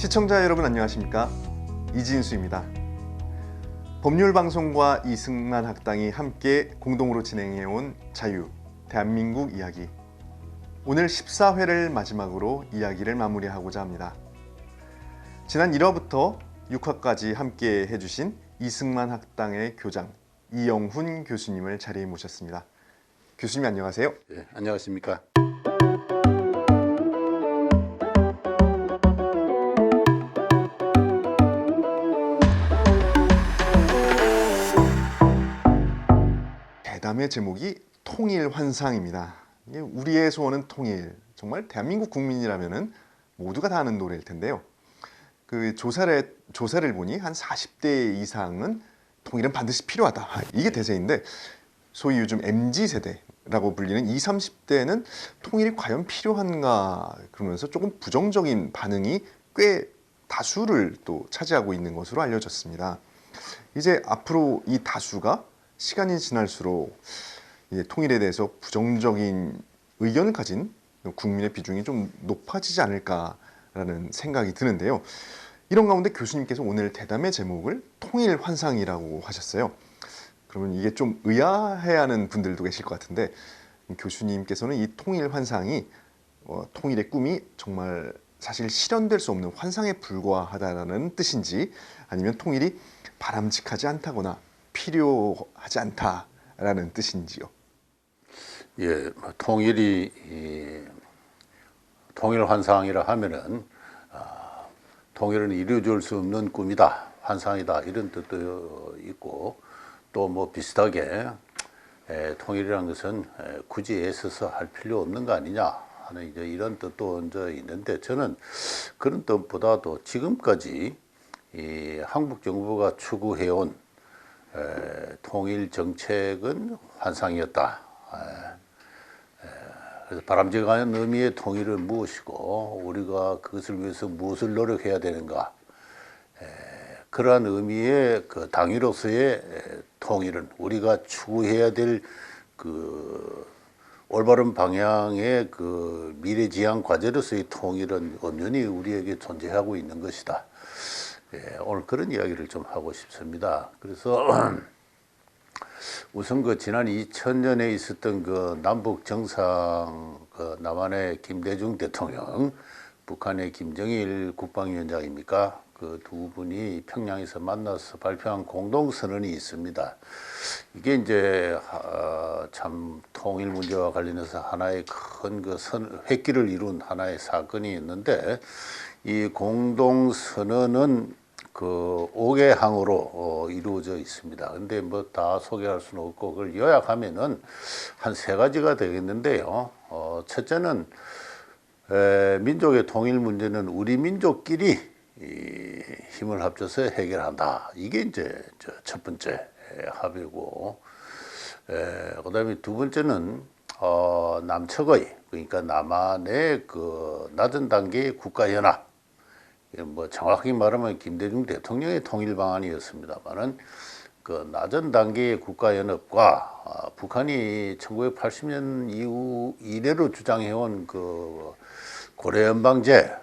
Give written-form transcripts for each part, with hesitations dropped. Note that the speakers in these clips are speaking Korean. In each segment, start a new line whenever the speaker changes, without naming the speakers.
시청자 여러분 안녕하십니까? 이진수입니다. 법률방송과 이승만 학당이 함께 공동으로 진행해온 자유, 대한민국 이야기. 오늘 14회를 마지막으로 이야기를 마무리하고자 합니다. 지난 1화부터 6화까지 함께 해주신 이승만 학당의 교장 이영훈 교수님을 자리에 모셨습니다. 교수님 안녕하세요.
네, 안녕하십니까?
대담의 제목이 통일환상입니다. 우리의 소원은 통일. 정말 대한민국 국민이라면 모두가 다 아는 노래일 텐데요. 그 조사를 보니 한 40대 이상은 통일은 반드시 필요하다. 이게 대세인데 소위 요즘 MZ세대라고 불리는 20, 30대는 통일이 과연 필요한가 그러면서 조금 부정적인 반응이 꽤 다수를 또 차지하고 있는 것으로 알려졌습니다. 이제 앞으로 이 다수가 시간이 지날수록 이제 통일에 대해서 부정적인 의견을 가진 국민의 비중이 좀 높아지지 않을까라는 생각이 드는데요. 이런 가운데 교수님께서 오늘 대담의 제목을 통일환상이라고 하셨어요. 그러면 이게 좀 의아해하는 분들도 계실 것 같은데 교수님께서는 이 통일환상이 통일의 꿈이 정말 사실 실현될 수 없는 환상에 불과하다는 뜻인지 아니면 통일이 바람직하지 않다거나 필요하지 않다라는 뜻인지요?
예, 통일이 통일 환상이라 하면은 통일은 이루어질 수 없는 꿈이다, 환상이다 이런 뜻도 있고 또 뭐 비슷하게 통일이라는 것은 굳이 애써서 할 필요 없는 거 아니냐 하는 이제 이런 뜻도 얹어 있는데 저는 그런 뜻보다도 지금까지 이 한국 정부가 추구해온 통일 정책은 환상이었다. 그래서 바람직한 의미의 통일은 무엇이고 우리가 그것을 위해서 무엇을 노력해야 되는가. 그러한 의미의 그 당위로서의 통일은 우리가 추구해야 될 그 올바른 방향의 그 미래지향 과제로서의 통일은 엄연히 우리에게 존재하고 있는 것이다. 오늘 그런 이야기를 좀 하고 싶습니다. 그래서 우선 그 지난 2000년에 있었던 그 남북 정상, 그 남한의 김대중 대통령, 북한의 김정일 국방위원장입니까? 그 두 분이 평양에서 만나서 발표한 공동선언이 있습니다. 이게 이제 참 통일 문제와 관련해서 하나의 큰 그 획기를 이룬 하나의 사건이 있는데 이 공동선언은 그 5개 항으로 이루어져 있습니다. 근데 뭐 다 소개할 수는 없고 그걸 요약하면은 한 3가지가 되겠는데요. 첫째는 민족의 통일 문제는 우리 민족끼리 힘을 합쳐서 해결한다. 이게 이제 첫 번째 합의고, 그다음에 두 번째는 남측의 그러니까 남한의 그 낮은 단계의 국가연합. 뭐 정확히 말하면 김대중 대통령의 통일 방안이었습니다만은 그 낮은 단계의 국가연합과 북한이 1980년 이후 이래로 주장해온 그 고려연방제에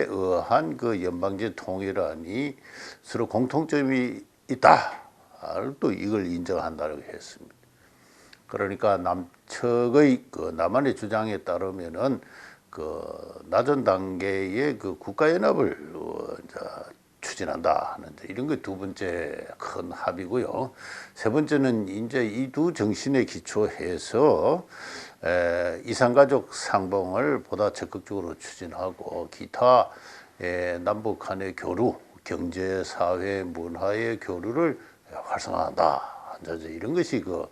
의한 그 연방제 통일안이 서로 공통점이 있다. 또 이걸 인정한다고 했습니다. 그러니까 남측의 그 남한의 주장에 따르면은 그 낮은 단계의 그 국가연합을 추진한다 하는 이런 게 두 번째 큰 합의고요. 세 번째는 이제 이 두 정신에 기초해서 이산가족 상봉을 보다 적극적으로 추진하고 기타 남북 간의 교류, 경제, 사회, 문화의 교류를 활성화한다. 이런 것이 그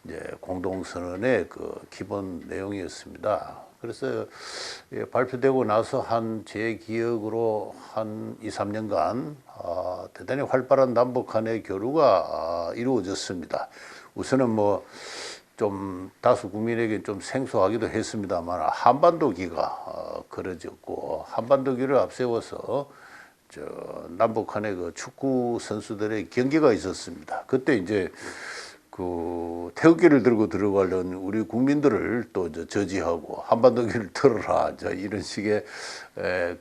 이제 공동선언의 그 기본 내용이었습니다. 그래서 발표되고 나서 제 기억으로 한 2, 3년간 대단히 활발한 남북 간의 교류가 이루어졌습니다. 우선은 뭐 좀 다수 국민에게 좀 생소하기도 했습니다만 한반도기가 그려졌고 한반도기를 앞세워서 남북 간의 그 축구 선수들의 경기가 있었습니다. 그때 이제 그 태극기를 들고 들어가려는 우리 국민들을 또 저지하고 한반도기를 틀어라 이런 식의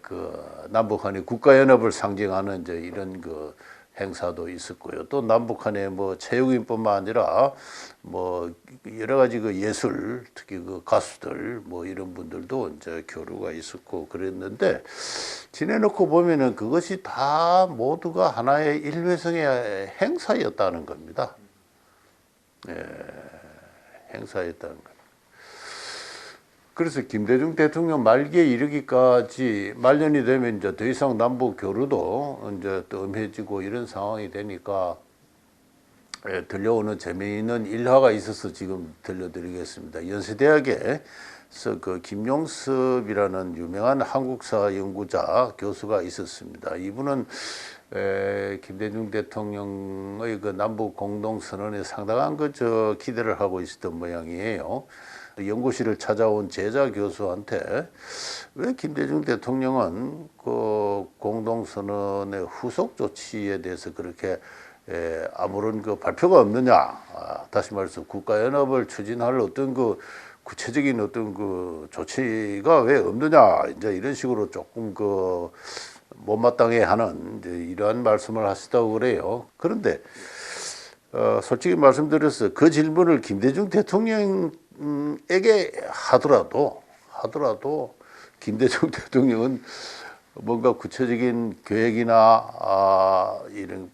그 남북한의 국가연합을 상징하는 이런 그 행사도 있었고요. 또 남북한의 뭐 체육인뿐만 아니라 뭐 여러 가지 그 예술, 특히 그 가수들 뭐 이런 분들도 교류가 있었고 그랬는데 지내놓고 보면은 그것이 다 모두가 하나의 일회성의 행사였다는 겁니다. 행사였다는 것. 그래서 김대중 대통령 말기에 이르기까지 말년이 되면 더 이상 남북 교류도 뜸해지고 이런 상황이 되니까 들려오는 재미있는 일화가 있어서 지금 들려드리겠습니다. 연세대학에서 그 김용섭이라는 유명한 한국사 연구자 교수가 있었습니다. 이분은 김대중 대통령의 그 남북 공동 선언에 상당한 기대를 하고 있었던 모양이에요. 연구실을 찾아온 제자 교수한테 왜 김대중 대통령은 그 공동 선언의 후속 조치에 대해서 그렇게 아무런 그 발표가 없느냐, 다시 말해서 국가연합을 추진할 어떤 그 구체적인 어떤 그 조치가 왜 없느냐, 이제 이런 식으로 조금 그 못마땅해 하는 이러한 말씀을 하시다고 그래요. 그런데 솔직히 말씀드려서 그 질문을 김대중 대통령에게 하더라도 김대중 대통령은 뭔가 구체적인 계획이나 이런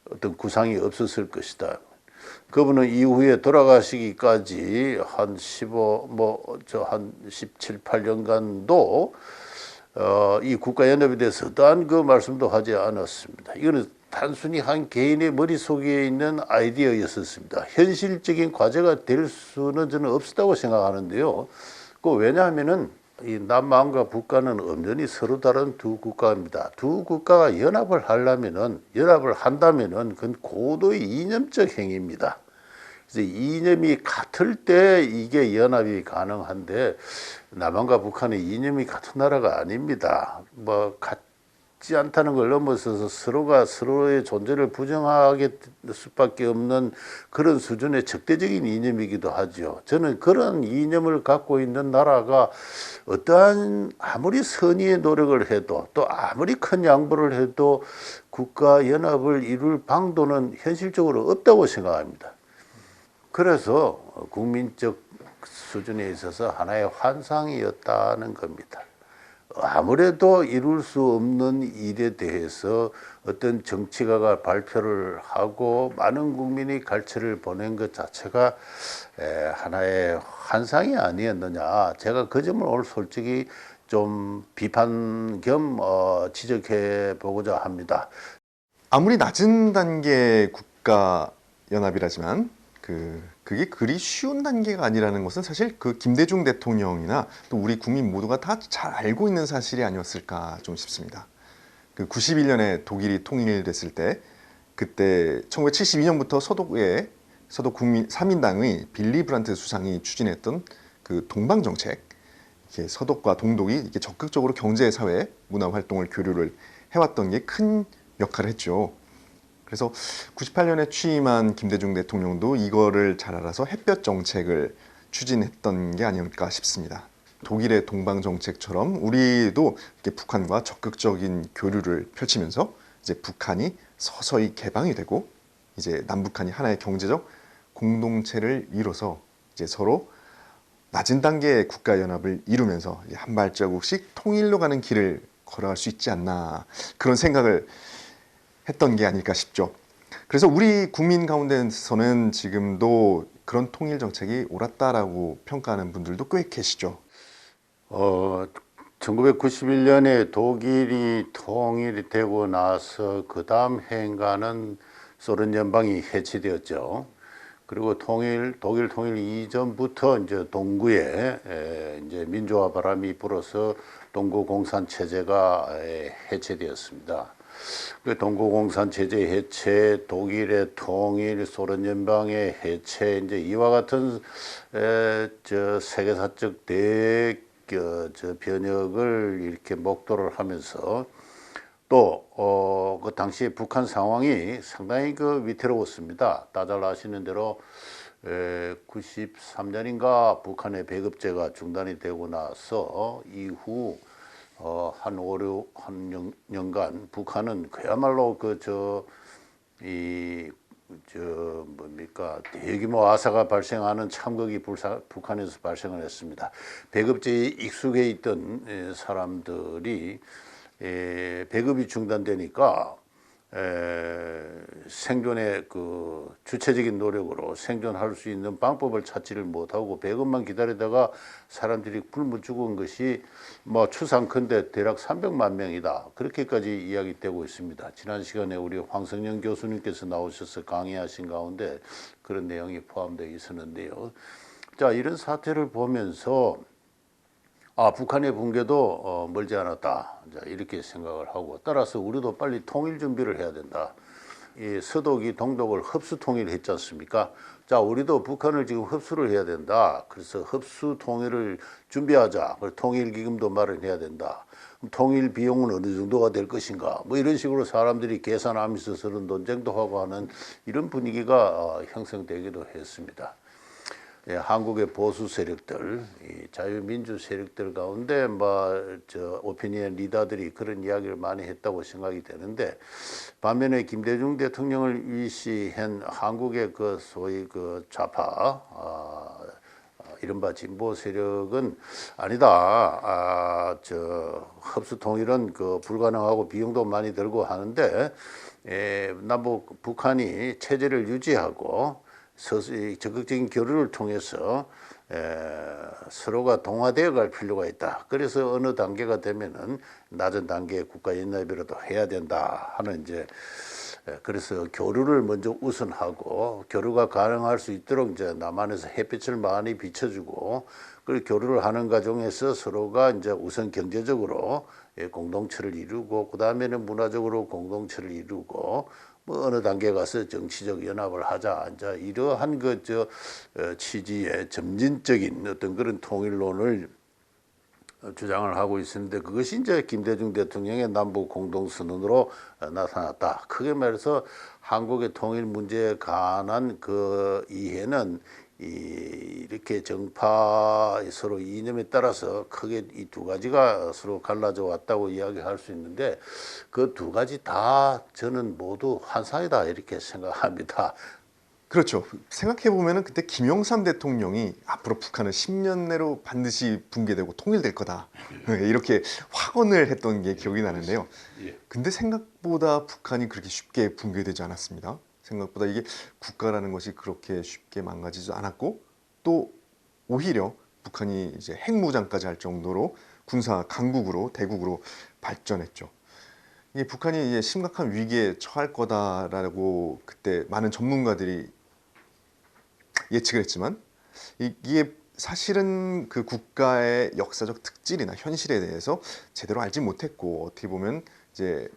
어떤 구상이 없었을 것이다. 그분은 이후에 돌아가시기까지 한 17, 18년간도 이 국가연합에 대해서 어떠한 그 말씀도 하지 않았습니다. 이거는 단순히 한 개인의 머릿속에 있는 아이디어였었습니다. 현실적인 과제가 될 수는 저는 없었다고 생각하는데요. 왜냐하면은 이 남한과 북한은 엄연히 서로 다른 두 국가입니다. 두 국가가 연합을 한다면은 그건 고도의 이념적 행위입니다. 그래서 이념이 같을 때 이게 연합이 가능한데 남한과 북한의 이념이 같은 나라가 아닙니다. 뭐 같지 않다는 걸 넘어서서 서로가 서로의 존재를 부정하게 될 수밖에 없는 그런 수준의 적대적인 이념이기도 하죠. 저는 그런 이념을 갖고 있는 나라가 어떠한 아무리 선의의 노력을 해도 또 아무리 큰 양보를 해도 국가 연합을 이룰 방도는 현실적으로 없다고 생각합니다. 그래서 국민적 수준에 있어서 하나의 환상이었다는 겁니다. 아무래도 이룰 수 없는 일에 대해서 어떤 정치가가 발표를 하고 많은 국민이 갈채를 보낸 것 자체가 하나의 환상이 아니었느냐. 제가 그 점을 오늘 솔직히 좀 비판 겸 지적해 보고자 합니다.
아무리 낮은 단계 국가 연합이라지만 그게 그리 쉬운 단계가 아니라는 것은 사실 그 김대중 대통령이나 또 우리 국민 모두가 다 잘 알고 있는 사실이 아니었을까 좀 싶습니다. 그 91년에 독일이 통일됐을 때 그때 1972년부터 서독 국민 3인당의 빌리 브란트 수상이 추진했던 그 동방 정책, 이렇게 서독과 동독이 이렇게 적극적으로 경제, 사회, 문화 활동을 교류를 해왔던 게 큰 역할을 했죠. 그래서 98년에 취임한 김대중 대통령도 이거를 잘 알아서 햇볕 정책을 추진했던 게 아닐까 싶습니다. 독일의 동방 정책처럼 우리도 이렇게 북한과 적극적인 교류를 펼치면서 이제 북한이 서서히 개방이 되고 이제 남북한이 하나의 경제적 공동체를 이뤄서 이제 서로 낮은 단계의 국가 연합을 이루면서 한 발자국씩 통일로 가는 길을 걸어갈 수 있지 않나, 그런 생각을 했던 게 아닐까 싶죠. 그래서 우리 국민 가운데서는 지금도 그런 통일 정책이 옳았다라고 평가하는 분들도 꽤 계시죠.
1991년에 독일이 통일이 되고 나서 그 다음 해인가는 소련 연방이 해체되었죠. 그리고 독일 통일 이전부터 이제 동구에 이제 민주화 바람이 불어서 동구 공산 체제가 해체되었습니다. 그 동구 공산 체제 해체, 독일의 통일, 소련 연방의 해체, 이제 이와 같은 세계사적 변혁을 이렇게 목도를 하면서 또 그 당시 북한 상황이 상당히 그 위태로웠습니다. 다들 아시는 대로 93년인가 북한의 배급제가 중단이 되고 나서 이후 한 5, 6년간 북한은 그야말로 뭡니까 대규모 아사가 발생하는 참극이 북한에서 발생을 했습니다. 배급제에 익숙해 있던 사람들이 배급이 중단되니까 생존의 그 주체적인 노력으로 생존할 수 있는 방법을 찾지를 못하고 배급만 기다리다가 사람들이 굶어 죽은 것이 뭐 추상컨대 대략 300만 명이다. 그렇게까지 이야기되고 있습니다. 지난 시간에 우리 황성영 교수님께서 나오셔서 강의하신 가운데 그런 내용이 포함되어 있었는데요. 자, 이런 사태를 보면서 북한의 붕괴도 멀지 않았다. 이렇게 생각을 하고 따라서 우리도 빨리 통일 준비를 해야 된다. 이 서독이 동독을 흡수 통일했지 않습니까? 자, 우리도 북한을 지금 흡수를 해야 된다. 그래서 흡수 통일을 준비하자. 통일 기금도 마련해야 된다. 통일 비용은 어느 정도가 될 것인가? 뭐 이런 식으로 사람들이 계산하면서 서로 논쟁도 하고 하는 이런 분위기가 형성되기도 했습니다. 한국의 보수 세력들, 자유민주 세력들 가운데 오피니언 리더들이 그런 이야기를 많이 했다고 생각이 되는데 반면에 김대중 대통령을 위시한 한국의 그 소위 그 좌파 이른바 진보 세력은 아니다. 흡수 통일은 그 불가능하고 비용도 많이 들고 하는데 남북 북한이 체제를 유지하고 적극적인 교류를 통해서 서로가 동화되어 갈 필요가 있다. 그래서 어느 단계가 되면은 낮은 단계의 국가 연합이라도 해야 된다 하는 그래서 교류를 먼저 우선하고 교류가 가능할 수 있도록 남한에서 햇빛을 많이 비춰주고 그 교류를 하는 과정에서 서로가 우선 경제적으로 공동체를 이루고 그 다음에는 문화적으로 공동체를 이루고 뭐 어느 단계에 가서 정치적 연합을 하자. 이러한 취지의 점진적인 어떤 그런 통일론을 주장을 하고 있었는데 그것이 김대중 대통령의 남북 공동선언으로 나타났다. 크게 말해서 한국의 통일 문제에 관한 그 이해는 이렇게 정파 서로 이념에 따라서 크게 이 두 가지가 서로 갈라져 왔다고 이야기할 수 있는데 그 두 가지 다 저는 모두 환상이다 이렇게 생각합니다.
그렇죠. 생각해 보면은 그때 김영삼 대통령이 앞으로 북한은 10년 내로 반드시 붕괴되고 통일될 거다. 이렇게 확언을 했던 게 기억이 나는데요. 근데 생각보다 북한이 그렇게 쉽게 붕괴되지 않았습니다. 생각보다 이게 국가라는 것이 그렇게 쉽게 망가지지 않았고 또 오히려 북한이 이제 핵무장까지 할 정도로 군사 강국으로 대국으로 발전했죠. 이게 북한이 이제 심각한 위기에 처할 거다라고 그때 많은 전문가들이 예측을 했지만 이게 사실은 그 국가의 역사적 특질이나 현실에 대해서 제대로 알지 못했고 어떻게 보면 이제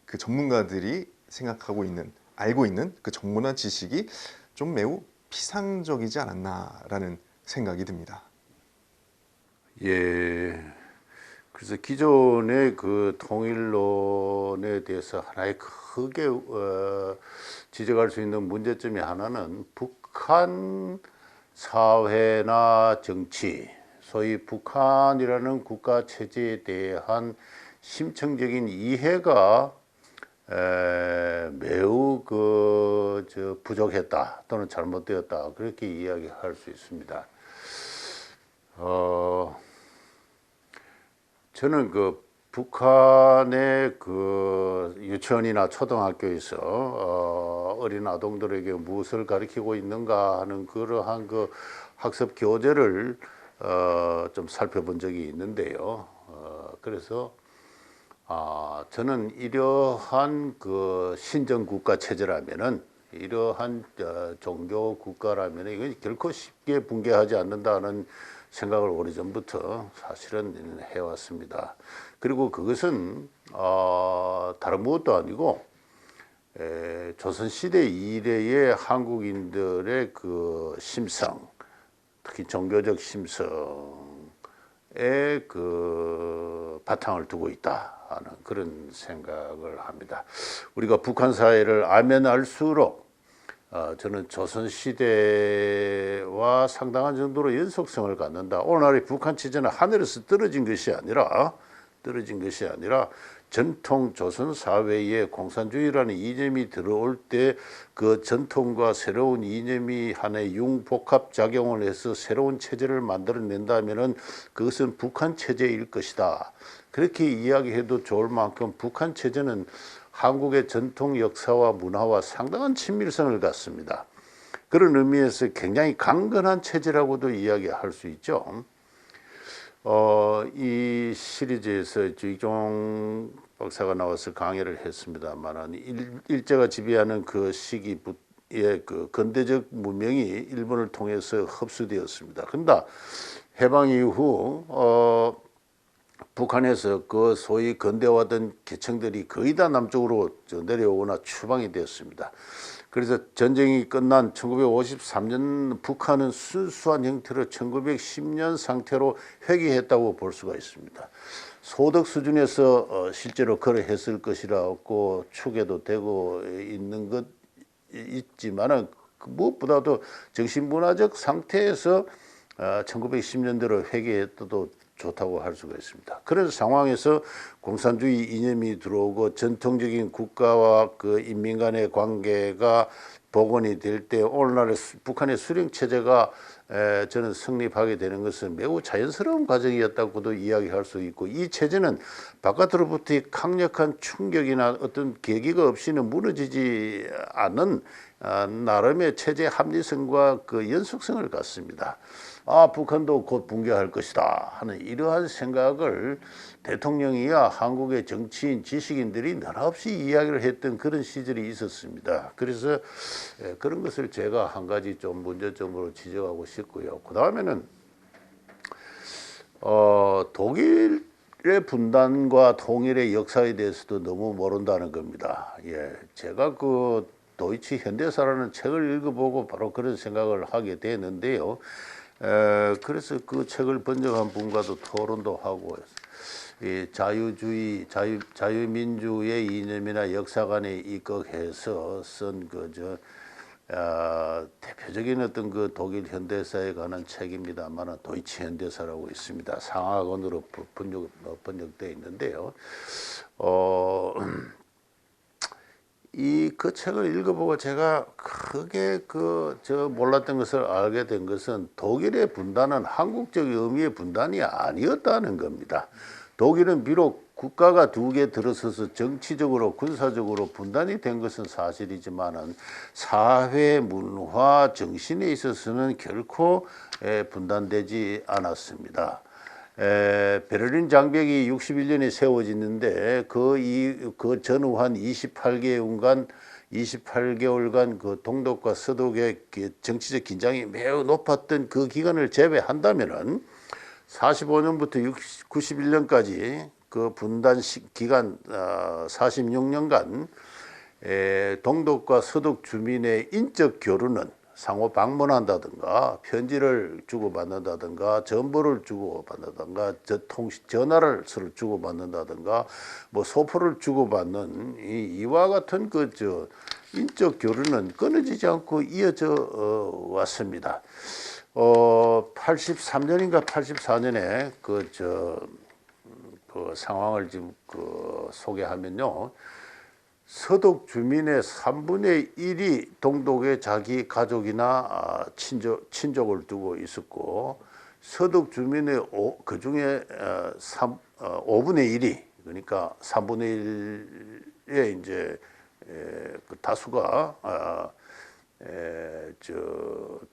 그 전문가들이 알고 있는 그 정보나 지식이 좀 매우 피상적이지 않았나라는 생각이 듭니다.
예. 그래서 기존의 그 통일론에 대해서 하나의 크게 지적할 수 있는 문제점이 하나는 북한 사회나 정치, 소위 북한이라는 국가 체제에 대한 심층적인 이해가 매우 부족했다 또는 잘못되었다 그렇게 이야기할 수 있습니다. 저는 그 북한의 그 유치원이나 초등학교에서 어린 아동들에게 무엇을 가르치고 있는가 하는 그러한 그 학습 교재를 좀 살펴본 적이 있는데요. 그래서 저는 이러한 그 신정 국가 체제라면은 이러한 종교 국가라면 이건 결코 쉽게 붕괴하지 않는다는 생각을 오래전부터 사실은 해왔습니다. 그리고 그것은 다른 무엇도 아니고 조선시대 이래의 한국인들의 그 심성, 특히 종교적 심성에 그 바탕을 두고 있다. 하는 그런 생각을 합니다. 우리가 북한 사회를 알면 알수록 저는 조선시대와 상당한 정도로 연속성을 갖는다. 오늘날의 북한 체제는 하늘에서 떨어진 것이 아니라 전통 조선 사회에 공산주의라는 이념이 들어올 때 그 전통과 새로운 이념이 하나의 융복합 작용을 해서 새로운 체제를 만들어낸다면은 그것은 북한 체제일 것이다. 그렇게 이야기해도 좋을 만큼 북한 체제는 한국의 전통 역사와 문화와 상당한 친밀성을 갖습니다. 그런 의미에서 굉장히 강건한 체제라고도 이야기할 수 있죠. 이 시리즈에서 주의종 박사가 나와서 강의를 했습니다만 일제가 지배하는 그 시기에 그 근대적 문명이 일본을 통해서 흡수되었습니다. 그런데 해방 이후 북한에서 그 소위 근대화된 계층들이 거의 다 남쪽으로 내려오거나 추방이 되었습니다. 그래서 전쟁이 끝난 1953년 북한은 순수한 형태로 1910년 상태로 회귀했다고 볼 수가 있습니다. 소득 수준에서 실제로 그러했을 것이라고 추계도 되고 있는 것 있지만은 무엇보다도 정신문화적 상태에서 1910년대로 회귀했다도 좋다고 할 수가 있습니다. 그런 상황에서 공산주의 이념이 들어오고 전통적인 국가와 그 인민 간의 관계가 복원이 될 때 오늘날의 북한의 수령 체제가 저는 성립하게 되는 것은 매우 자연스러운 과정이었다고도 이야기할 수 있고, 이 체제는 바깥으로부터의 강력한 충격이나 어떤 계기가 없이는 무너지지 않는 나름의 체제 합리성과 그 연속성을 갖습니다. 북한도 곧 붕괴할 것이다 하는 이러한 생각을 대통령이야 한국의 정치인, 지식인들이 너없이 이야기를 했던 그런 시절이 있었습니다. 그래서 그런 것을 제가 한 가지 좀 문제점으로 지적하고 싶고요. 그 다음에는 독일의 분단과 통일의 역사에 대해서도 너무 모른다는 겁니다. 제가 그 도이치 현대사라는 책을 읽어보고 바로 그런 생각을 하게 되는데요. 그래서 그 책을 번역한 분과도 토론도 하고 이 자유주의, 자유민주의 이념이나 역사관에 입각해서 쓴 대표적인 어떤 그 독일 현대사에 관한 책입니다만 도이치 현대사라고 있습니다. 상하권으로 번역되어 있는데요. 그 책을 읽어보고 제가 크게 몰랐던 것을 알게 된 것은 독일의 분단은 한국적 의미의 분단이 아니었다는 겁니다. 독일은 비록 국가가 두 개 들어서서 정치적으로 군사적으로 분단이 된 것은 사실이지만은 사회, 문화, 정신에 있어서는 결코 분단되지 않았습니다. 베를린 장벽이 61년에 세워지는데 그 전후 한 28개월간 그 동독과 서독의 정치적 긴장이 매우 높았던 그 기간을 제외한다면은 45년부터 91년까지 그 분단 기간 46년간 동독과 서독 주민의 인적 교류는 상호 방문한다든가 편지를 주고받는다든가 정보를 주고받는다든가 전화를 서로 주고받는다든가 뭐 소포를 주고받는 이와 같은 인적 교류는 끊어지지 않고 이어져 왔습니다. 83년인가 84년에 그 상황을 지금 소개하면요. 서독 주민의 3분의 1이 동독에 자기 가족이나 친족을 두고 있었고, 서독 주민의 그중에 5분의 1이, 그러니까 3분의 1의 이제 그 다수가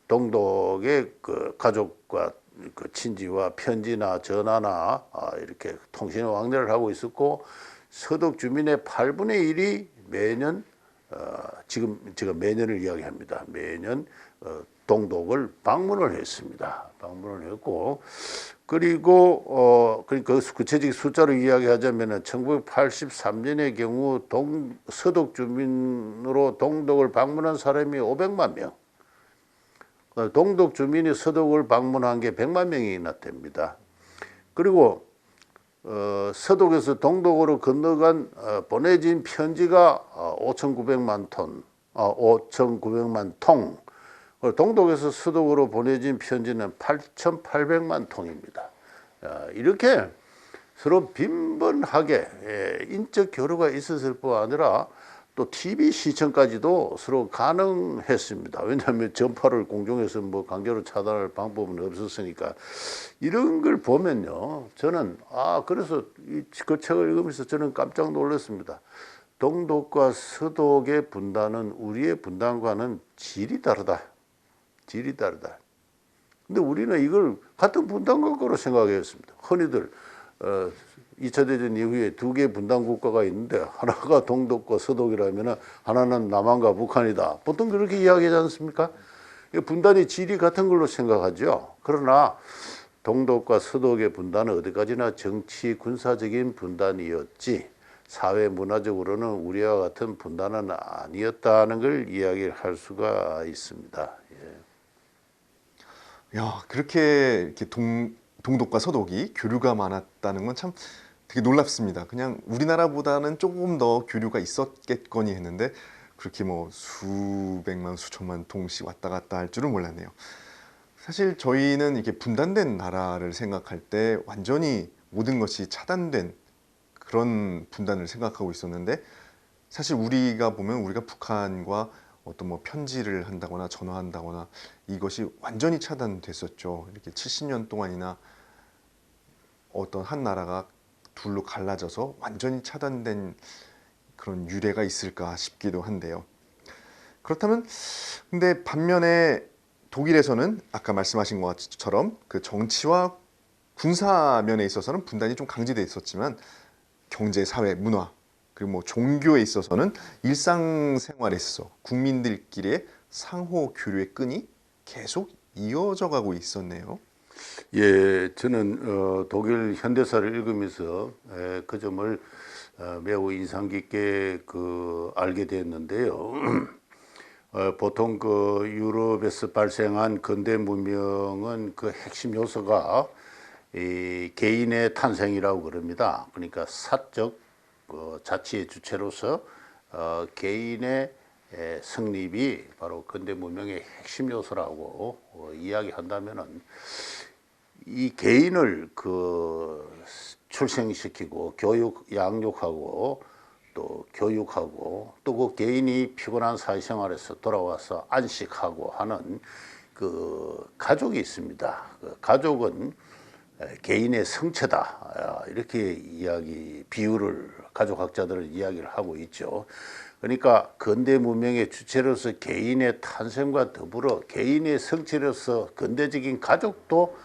동독의 그 가족과 그 친지와 편지나 전화나 이렇게 통신 왕래를 하고 있었고, 서독 주민의 8분의 1이 매년 지금 제가 매년을 이야기합니다. 매년 동독을 방문을 했습니다. 방문을 했고, 그리고 그러니까 구체적인 숫자로 이야기하자면은 1983년의 경우 서독 주민으로 동독을 방문한 사람이 500만 명. 동독 주민이 서독을 방문한 게 100만 명이나 됩니다. 그리고 서독에서 동독으로 건너간 보내진 편지가 5,900만 톤, 5,900만 통. 동독에서 서독으로 보내진 편지는 8,800만 통입니다. 이렇게 서로 빈번하게 인적 교류가 있었을 뿐 아니라 또 TV 시청까지도 서로 가능했습니다. 왜냐하면 전파를 공중에서 뭐 강제로 차단할 방법은 없었으니까. 이런 걸 보면요, 저는 그래서 그 책을 읽으면서 저는 깜짝 놀랐습니다. 동독과 서독의 분단은 우리의 분단과는 질이 다르다. 질이 다르다. 근데 우리는 이걸 같은 분단국가로 생각했습니다. 흔히들 2차 대전 이후에 두 개의 분단 국가가 있는데 하나가 동독과 서독이라면 하나는 남한과 북한이다. 보통 그렇게 이야기하지 않습니까? 분단의 질이 같은 걸로 생각하죠. 그러나 동독과 서독의 분단은 어디까지나 정치 군사적인 분단이었지 사회 문화적으로는 우리와 같은 분단은 아니었다는 걸 이야기할 수가 있습니다.
야, 그렇게 이렇게 동독과 서독이 교류가 많았다는 건 참 되게 놀랍습니다. 그냥 우리나라보다는 조금 더 교류가 있었겠거니 했는데 그렇게 뭐 수백만, 수천만 통씩 왔다 갔다 할 줄은 몰랐네요. 사실 저희는 이렇게 분단된 나라를 생각할 때 완전히 모든 것이 차단된 그런 분단을 생각하고 있었는데 사실 우리가 보면 우리가 북한과 어떤 뭐 편지를 한다거나 전화한다거나 이것이 완전히 차단됐었죠. 이렇게 70년 동안이나 어떤 한 나라가 둘로 갈라져서 완전히 차단된 그런 유래가 있을까 싶기도 한데요. 그렇다면 근데 반면에 독일에서는 아까 말씀하신 것처럼 그 정치와 군사 면에 있어서는 분단이 좀 강제돼 있었지만 경제, 사회, 문화 그리고 뭐 종교에 있어서는 일상생활에 있어서 국민들끼리의 상호 교류의 끈이 계속 이어져 가고 있었네요.
예, 저는 독일 현대사를 읽으면서 그 점을 매우 인상 깊게 알게 됐는데요. 보통 유럽에서 발생한 근대 문명은 그 핵심 요소가 이 개인의 탄생이라고 그럽니다. 그러니까 사적 자치의 주체로서 개인의 성립이 바로 근대 문명의 핵심 요소라고 이야기한다면은 이 개인을 출생시키고 양육하고 또 교육하고 또 그 개인이 피곤한 사회생활에서 돌아와서 안식하고 하는 그 가족이 있습니다. 그 가족은 개인의 성체다 이렇게 비유를 가족학자들은 이야기를 하고 있죠. 그러니까 근대 문명의 주체로서 개인의 탄생과 더불어 개인의 성체로서 근대적인 가족도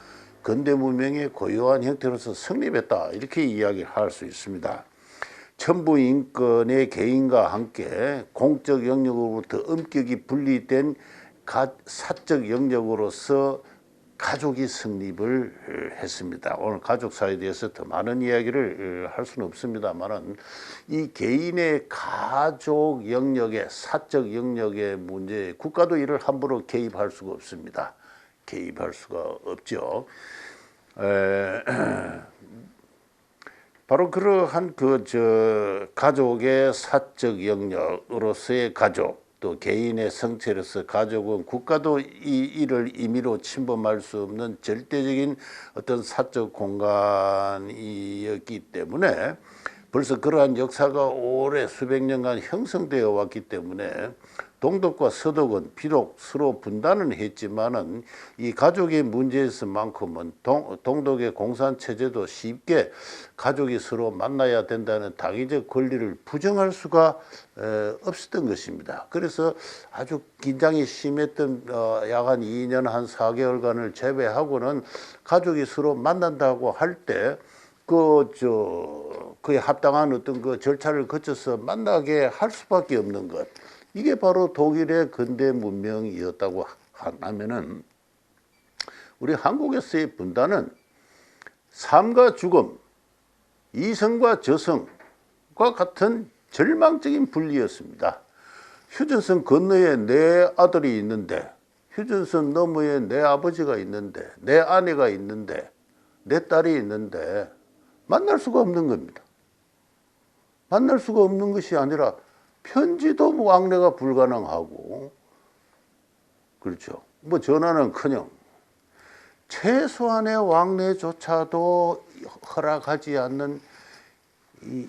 근대 문명의 고유한 형태로서 성립했다 이렇게 이야기할 수 있습니다. 천부 인권의 개인과 함께 공적 영역으로부터 엄격히 분리된 사적 영역으로서 가족이 성립을 했습니다. 오늘 가족사에 대해서 더 많은 이야기를 할 수는 없습니다만 이 개인의 가족 영역의 사적 영역의 문제에 국가도 이를 함부로 개입할 수가 없습니다. 개입할 수가 없죠. 바로 그러한 가족의 사적 영역으로서의 가족, 또 개인의 성체로서 가족은 국가도 이를 임의로 침범할 수 없는 절대적인 어떤 사적 공간이었기 때문에 벌써 그러한 역사가 오래 수백 년간 형성되어 왔기 때문에 동독과 서독은 비록 서로 분단은 했지만은 이 가족의 문제에서만큼은 동독의 공산체제도 쉽게 가족이 서로 만나야 된다는 당위적 권리를 부정할 수가 없었던 것입니다. 그래서 아주 긴장이 심했던 약 한 2년 한 4개월간을 제외하고는 가족이 서로 만난다고 할 때 그에 합당한 어떤 그 절차를 거쳐서 만나게 할 수밖에 없는 것. 이게 바로 독일의 근대 문명이었다고 하면은 우리 한국에서의 분단은 삶과 죽음, 이성과 저성과 같은 절망적인 분리였습니다. 휴전선 건너에 내 아들이 있는데, 휴전선 너머에 내 아버지가 있는데, 내 아내가 있는데, 내 딸이 있는데 만날 수가 없는 겁니다. 만날 수가 없는 것이 아니라 편지도 왕래가 불가능하고, 그렇죠. 뭐 전화는커녕 최소한의 왕래조차도 허락하지 않는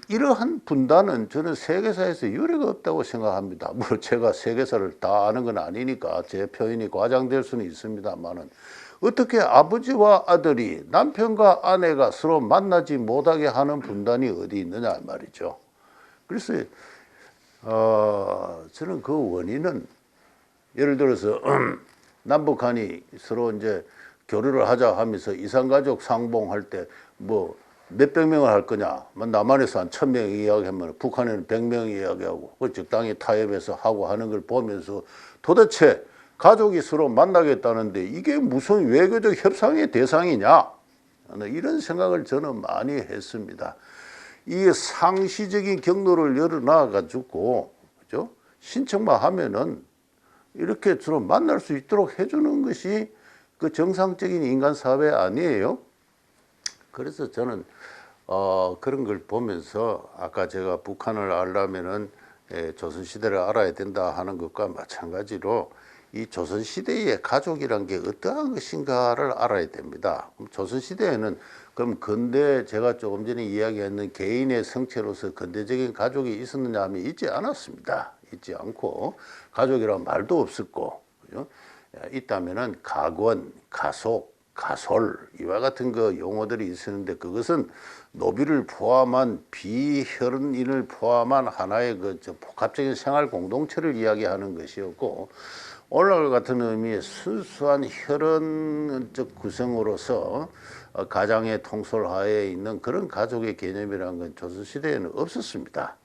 이러한 분단은 저는 세계사에서 유례가 없다고 생각합니다. 뭐 제가 세계사를 다 아는 건 아니니까 제 표현이 과장될 수는 있습니다만은, 어떻게 아버지와 아들이, 남편과 아내가 서로 만나지 못하게 하는 분단이 어디 있느냐 말이죠. 그래서 저는 그 원인은, 예를 들어서 남북한이 서로 이제 교류를 하자 하면서 이산가족 상봉할 때 뭐 몇백 명을 할 거냐, 남한에서 한 1000명 이야기하면 북한에는 100명 이야기하고, 적당히 타협해서 하고 하는 걸 보면서 도대체 가족이 서로 만나겠다는데 이게 무슨 외교적 협상의 대상이냐, 이런 생각을 저는 많이 했습니다. 이 상시적인 경로를 열어놔 가지고, 그죠? 신청만 하면은 이렇게 서로 만날 수 있도록 해주는 것이 그 정상적인 인간 사회 아니에요? 그래서 저는 그런 걸 보면서, 아까 제가 북한을 알려면은 조선시대를 알아야 된다 하는 것과 마찬가지로 이 조선시대의 가족이란 게 어떠한 것인가를 알아야 됩니다. 조선시대에는 그럼 근대, 제가 조금 전에 이야기했는 개인의 성체로서 근대적인 가족이 있었느냐 하면 있지 않았습니다. 있지 않고, 가족이란 말도 없었고, 그죠? 있다면은 가권, 가속, 가솔 이와 같은 그 용어들이 있었는데, 그것은 노비를 포함한 비혈연인을 포함한 하나의 그 복합적인 생활 공동체를 이야기하는 것이었고, 오늘 같은 의미의 순수한 혈연적 구성으로서 가장의 통솔하에 있는 그런 가족의 개념이라는 건 조선시대에는 없었습니다.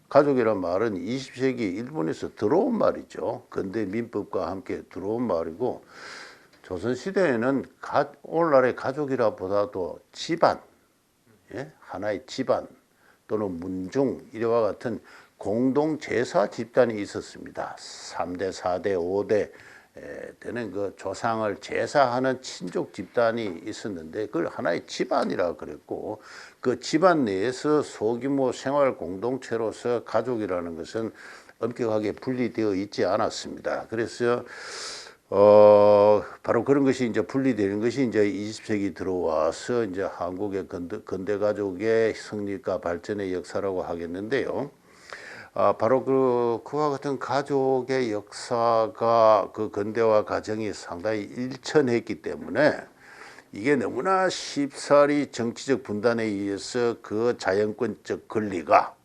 가족이란 말은 20세기 일본에서 들어온 말이죠. 근대 민법과 함께 들어온 말이고, 조선시대에는 오늘날의 가족이라 보다도 집안, 하나의 집안 또는 문중 이와 같은 공동 제사 집단이 있었습니다. 3대, 4대, 5대 되는 그 조상을 제사하는 친족 집단이 있었는데, 그걸 하나의 집안이라 그랬고, 그 집안 내에서 소규모 생활 공동체로서 가족이라는 것은 엄격하게 분리되어 있지 않았습니다. 그래서 바로 그런 것이 이제 분리되는 것이 이제 20세기 들어와서 이제 한국의 근대 가족의 성립과 발전의 역사라고 하겠는데요. 바로 그와 같은 가족의 역사가 그 근대화 과정이 상당히 일천했기 때문에, 이게 너무나 쉽사리 정치적 분단에 의해서 그 자연권적 권리가,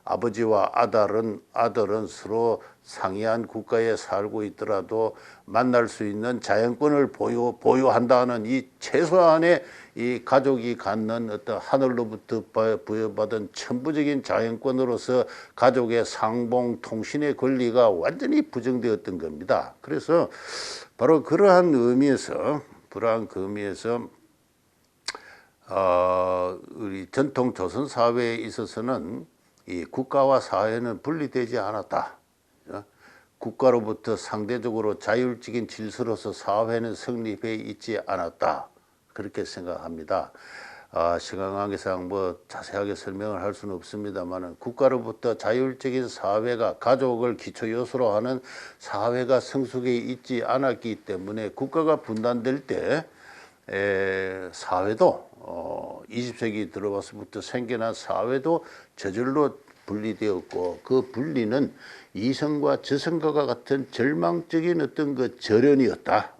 아버지와 아들은 서로 상이한 국가에 살고 있더라도 만날 수 있는 자연권을 보유한다는 이 최소한의 이 가족이 갖는 어떤 하늘로부터 부여받은 천부적인 자연권으로서 가족의 상봉 통신의 권리가 완전히 부정되었던 겁니다. 그래서 바로 그러한 의미에서 우리 전통 조선 사회에 있어서는 이 국가와 사회는 분리되지 않았다. 국가로부터 상대적으로 자율적인 질서로서 사회는 성립해 있지 않았다. 그렇게 생각합니다. 시간 관계상 뭐 자세하게 설명을 할 수는 없습니다만, 국가로부터 자율적인 사회가, 가족을 기초 요소로 하는 사회가 성숙해 있지 않았기 때문에 국가가 분단될 때 사회도 20세기 들어와서부터 생겨난 사회도 저절로 분리되었고, 그 분리는 이성과 저성과 같은 절망적인 어떤 그 절연이었다.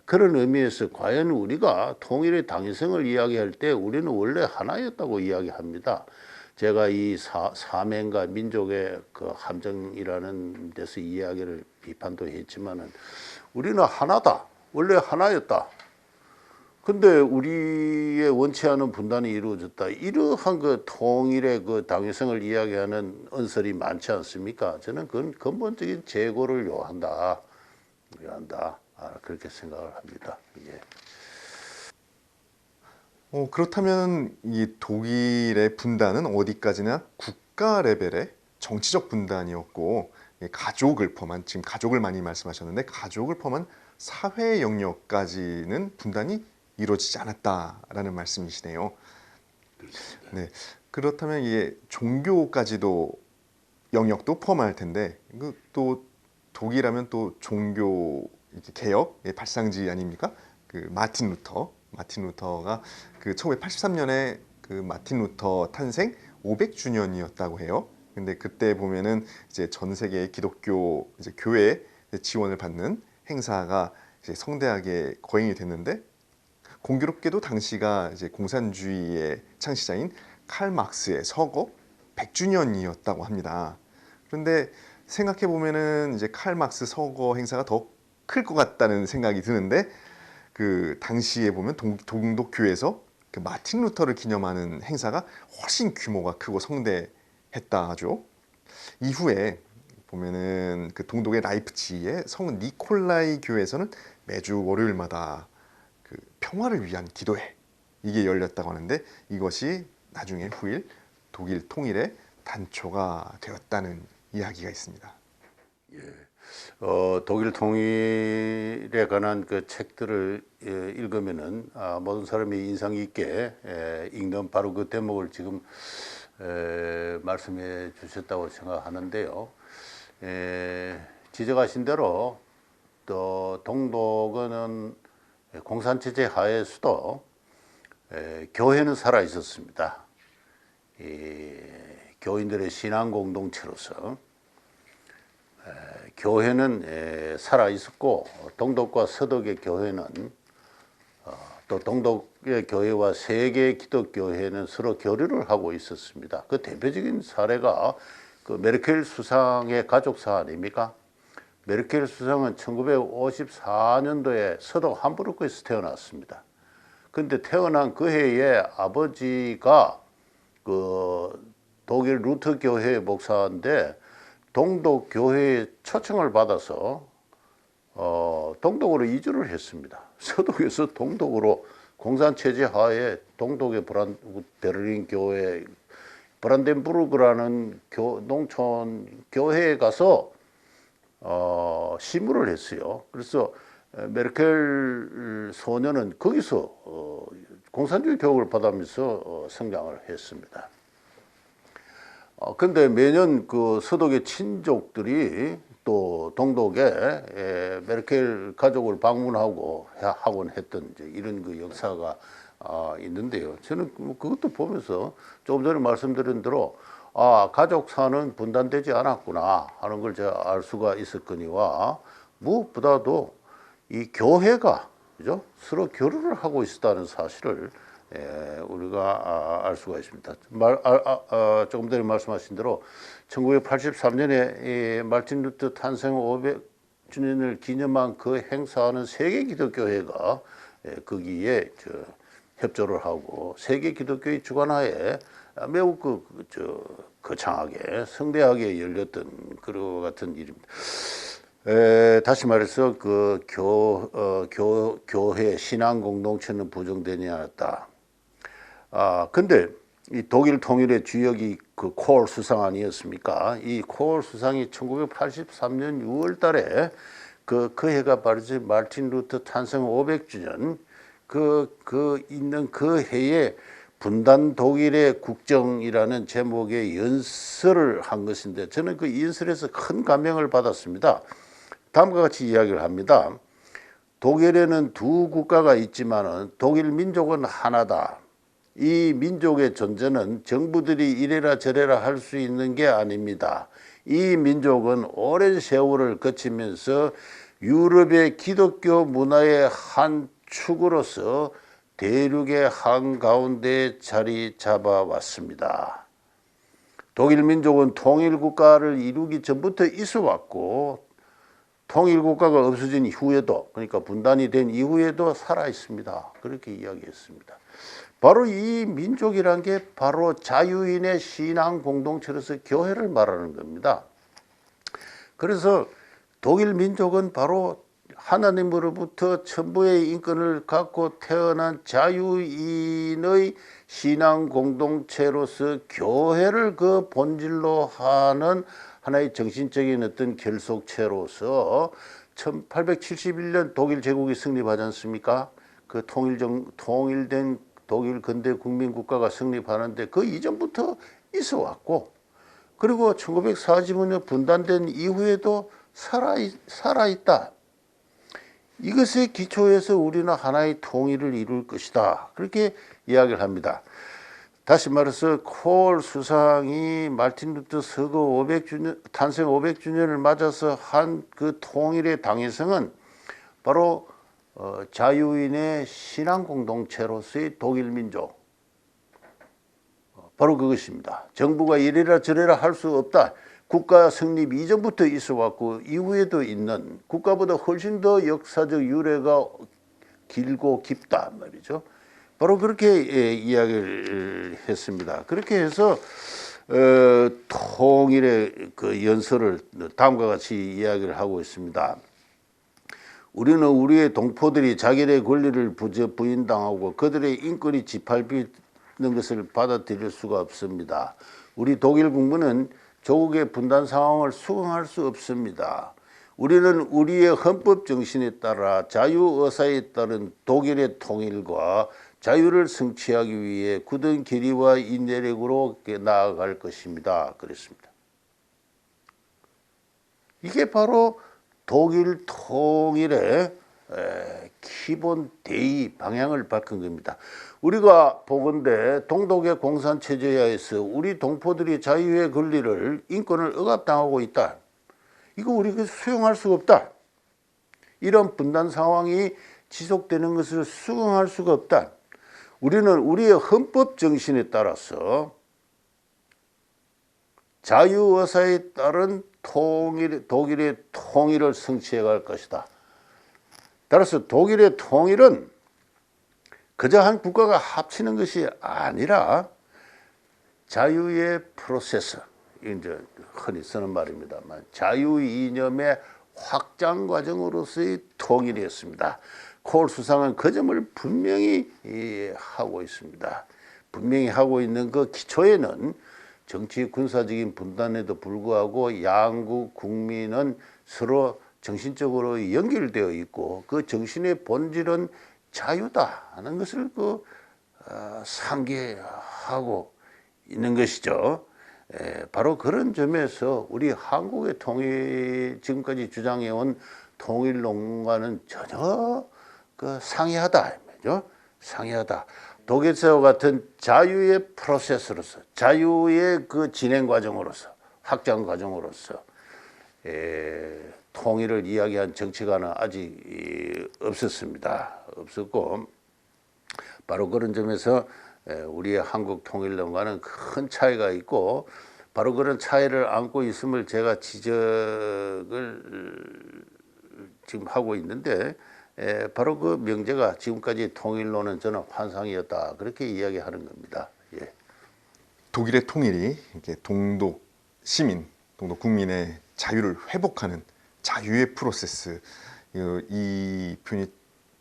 그런 의미에서 과연 우리가 통일의 당위성을 이야기할 때 우리는 원래 하나였다고 이야기합니다. 제가 이 사명과 민족의 그 함정이라는 데서 이야기를 비판도 했지만은, 우리는 하나다. 원래 하나였다. 근데 우리의 원치 않은 분단이 이루어졌다. 이러한 그 통일의 그 당위성을 이야기하는 언설이 많지 않습니까? 저는 그건 근본적인 재고를 요한다. 그렇게 생각을 합니다. 예.
그렇다면 이 독일의 분단은 어디까지나 국가 레벨의 정치적 분단이었고, 가족을 포함한, 지금 가족을 많이 말씀하셨는데 가족을 포함한 사회 영역까지는 분단이 이루어지지 않았다라는 말씀이시네요. 네, 그렇다면 이게 종교까지도 영역도 포함할 텐데 또 독일하면 또 종교 개혁의 발상지 아닙니까? 그 마틴 루터가 그 1983년에 그 마틴 루터 탄생 500주년이었다고 해요. 근데 그때 보면은 이제 전 세계 기독교 이제 교회 지원을 받는 행사가 이제 성대하게 거행이 됐는데 공교롭게도 당시가 이제 공산주의의 창시자인 칼 막스의 서거 100주년이었다고 합니다. 그런데 생각해 보면은 이제 칼 막스 서거 행사가 더 클 것 같다는 생각이 드는데 그 당시에 보면 동독교에서 그 마틴 루터를 기념하는 행사가 훨씬 규모가 크고 성대했다 하죠. 이후에 보면은 그 동독의 라이프치히의 성 니콜라이 교회에서는 매주 월요일마다 그 평화를 위한 기도회 이게 열렸다고 하는데 이것이 나중에 후일 독일 통일의 단초가 되었다는 이야기가 있습니다.
독일 통일에 관한 그 책들을 읽으면은 모든 사람이 인상 있게 읽는 바로 그 대목을 지금 말씀해 주셨다고 생각하는데요. 지적하신 대로 또 동독은 공산체제 하에서도 교회는 살아 있었습니다. 교인들의 신앙 공동체로서 교회는 살아 있었고 동독과 서독의 교회는 또 동독의 교회와 세계 기독교회는 서로 교류를 하고 있었습니다. 그 대표적인 사례가 그 메르켈 수상의 가족사 아닙니까? 메르켈 수상은 1954년도에 서독 함부르크에서 태어났습니다. 근데 태어난 그 해에 아버지가 그 독일 루터 교회 목사인데 동독 교회의 초청을 받아서 동독으로 이주를 했습니다. 서독에서 동독으로 공산체제 하에 동독의 베를린 교회 브란덴부르크라는 농촌 교회에 가서 시무를 했어요. 그래서 메르켈 소녀는 거기서 공산주의 교육을 받으면서 성장을 했습니다. 근데 매년 그 서독의 친족들이 또 동독에 메르켈 가족을 방문하고 하곤 했던 이제 이런 그 역사가 있는데요. 저는 그것도 보면서 조금 전에 말씀드린 대로 가족사는 분단되지 않았구나 하는 걸 제가 알 수가 있었거니와 무엇보다도 이 교회가 그죠? 서로 교류를 하고 있었다는 사실을 우리가 알 수가 있습니다. 조금 전에 말씀하신 대로 1983년에 마틴 루터 탄생 500주년을 기념한 그 행사는 세계 기독교회가 거기에 협조를 하고 세계 기독교의 주관하에 매우 거창하게 성대하게 열렸던 그런 같은 일입니다. 다시 말해서 그 교회 신앙 공동체는 부정되지 않았다. 근데 이 독일 통일의 주역이 그 코올 수상 아니었습니까? 이 코올 수상이 1983년 6월 달에 그 해가 바로 마틴 루터 탄생 500주년 있는 그 해에 분단 독일의 국정이라는 제목의 연설을 한 것인데 저는 그 연설에서 큰 감명을 받았습니다. 다음과 같이 이야기를 합니다. 독일에는 두 국가가 있지만 독일 민족은 하나다. 이 민족의 존재는 정부들이 이래라 저래라 할 수 있는 게 아닙니다. 이 민족은 오랜 세월을 거치면서 유럽의 기독교 문화의 한 축으로서 대륙의 한가운데 자리 잡아왔습니다. 독일 민족은 통일국가를 이루기 전부터 있어왔고 통일국가가 없어진 이후에도 그러니까 분단이 된 이후에도 살아있습니다. 그렇게 이야기했습니다. 바로 이 민족이란 게 바로 자유인의 신앙 공동체로서 교회를 말하는 겁니다. 그래서 독일 민족은 바로 하나님으로부터 천부의 인권을 갖고 태어난 자유인의 신앙 공동체로서 교회를 그 본질로 하는 하나의 정신적인 어떤 결속체로서 1871년 독일 제국이 성립하지 않습니까? 그 통일된 독일 근대 국민 국가가 성립하는데 그 이전부터 있어 왔고, 그리고 1945년 분단된 이후에도 살아 있다. 이것에 기초해서 우리는 하나의 통일을 이룰 것이다. 그렇게 이야기를 합니다. 다시 말해서 콜 수상이 마틴 루터 서거 500주년, 탄생 500주년을 맞아서 한 그 통일의 당위성은 바로 자유인의 신앙 공동체로서의 독일 민족, 바로 그것입니다. 정부가 이래라 저래라 할 수 없다. 국가 성립 이전부터 있어 왔고 이후에도 있는, 국가보다 훨씬 더 역사적 유래가 길고 깊다 말이죠. 바로 그렇게 이야기를 했습니다. 그렇게 해서 통일의 그 연설을 다음과 같이 이야기를 하고 있습니다. 우리는 우리의 동포들이 자기의 권리를 부인당하고 그들의 인권이 짓밟히는 것을 받아들일 수가 없습니다. 우리 독일 국민은 조국의 분단 상황을 수긍할 수 없습니다. 우리는 우리의 헌법 정신에 따라 자유의사에 따른 독일의 통일과 자유를 성취하기 위해 굳은 결의와 인내력으로 나아갈 것입니다. 그랬습니다. 이게 바로 독일 통일의 기본 대의 방향을 밝힌 겁니다. 우리가 보건대 동독의 공산체제하에서 우리 동포들이 자유의 권리를, 인권을 억압당하고 있다. 이거 우리가 수용할 수가 없다. 이런 분단 상황이 지속되는 것을 수긍할 수가 없다. 우리는 우리의 헌법 정신에 따라서 자유의사에 따른 독일의 통일을 성취해 갈 것이다. 따라서 독일의 통일은 그저 한 국가가 합치는 것이 아니라 자유의 프로세스, 이제 흔히 쓰는 말입니다만 자유 이념의 확장 과정으로서의 통일이었습니다. 콜 수상은 그 점을 분명히 하고 있습니다. 분명히 하고 있는 그 기초에는 정치 군사적인 분단에도 불구하고 양국 국민은 서로 정신적으로 연결되어 있고 그 정신의 본질은 자유다 하는 것을 상기하고 있는 것이죠. 바로 그런 점에서 우리 한국의 통일, 지금까지 주장해온 통일론과는 전혀 상이하다, 상이하다. 독일사와 같은 자유의 프로세스로서, 자유의 그 진행 과정으로서, 확장 과정으로서 통일을 이야기한 정치가는 아직 없었습니다. 없었고, 바로 그런 점에서 우리의 한국 통일론과는 큰 차이가 있고, 바로 그런 차이를 안고 있음을 제가 지적을 지금 하고 있는데, 바로 그 명제가 지금까지 통일론은 저는 환상이었다, 그렇게 이야기하는 겁니다. 예.
독일의 통일이 이렇게 동독 시민, 동독 국민의 자유를 회복하는 자유의 프로세스, 이 표현이